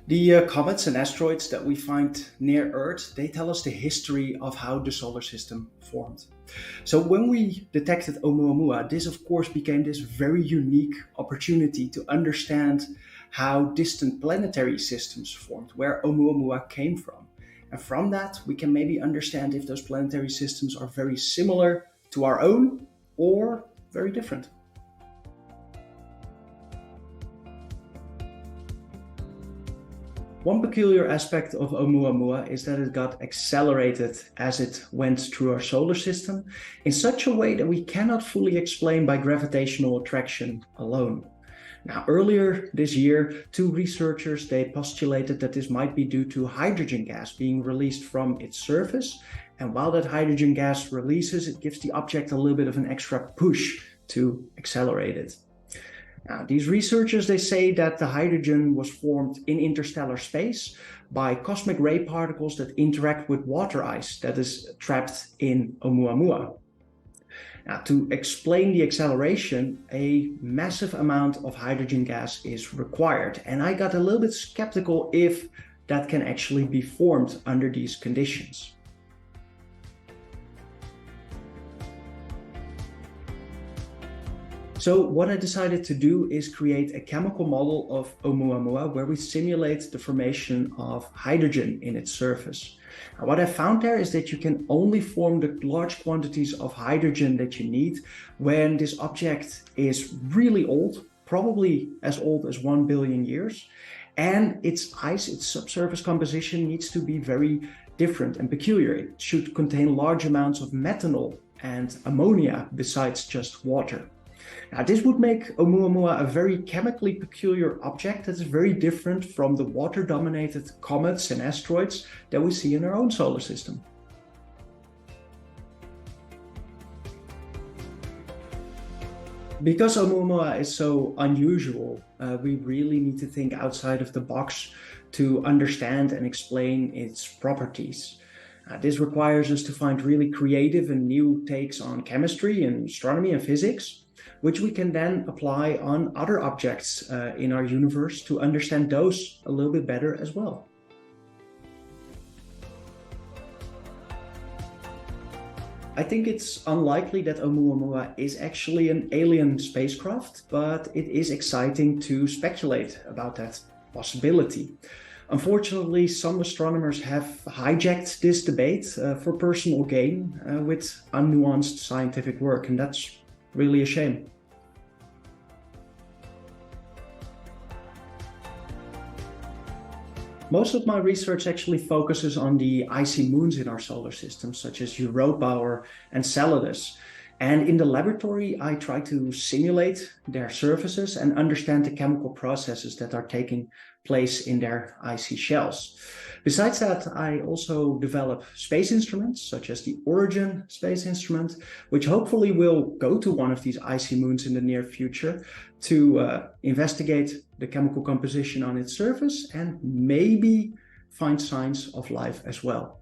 The comets and asteroids that we find near Earth, they tell us the history of how the solar system formed. So when we detected Oumuamua, this of course became this very unique opportunity to understand how distant planetary systems formed, where Oumuamua came from. And from that, we can maybe understand if those planetary systems are very similar to our own or very different. One peculiar aspect of Oumuamua is that it got accelerated as it went through our solar system in such a way that we cannot fully explain by gravitational attraction alone. Now, earlier this year, two researchers, they postulated that this might be due to hydrogen gas being released from its surface. And while that hydrogen gas releases, it gives the object a little bit of an extra push to accelerate it. Now, these researchers, they say that the hydrogen was formed in interstellar space by cosmic ray particles that interact with water ice that is trapped in Oumuamua. Now, to explain the acceleration, a massive amount of hydrogen gas is required. And I got a little bit skeptical if that can actually be formed under these conditions. So what I decided to do is create a chemical model of Oumuamua where we simulate the formation of hydrogen in its surface. Now, what I found there is that you can only form the large quantities of hydrogen that you need when this object is really old, probably as old as 1 billion years, and its ice, its subsurface composition needs to be very different and peculiar. It should contain large amounts of methanol and ammonia besides just water. Now, this would make Oumuamua a very chemically peculiar object that is very different from the water-dominated comets and asteroids that we see in our own solar system. Because Oumuamua is so unusual, we really need to think outside of the box to understand and explain its properties. This requires us to find really creative and new takes on chemistry and astronomy and physics, which we can then apply on other objects in our universe to understand those a little bit better as well. I think it's unlikely that Oumuamua is actually an alien spacecraft, but it is exciting to speculate about that possibility. Unfortunately, some astronomers have hijacked this debate for personal gain with unnuanced scientific work, and that's really a shame. Most of my research actually focuses on the icy moons in our solar system, such as Europa or Enceladus. And in the laboratory, I try to simulate their surfaces and understand the chemical processes that are taking place in their icy shells. Besides that, I also develop space instruments, such as the Origin space instrument, which hopefully will go to one of these icy moons in the near future to investigate the chemical composition on its surface and maybe find signs of life as well.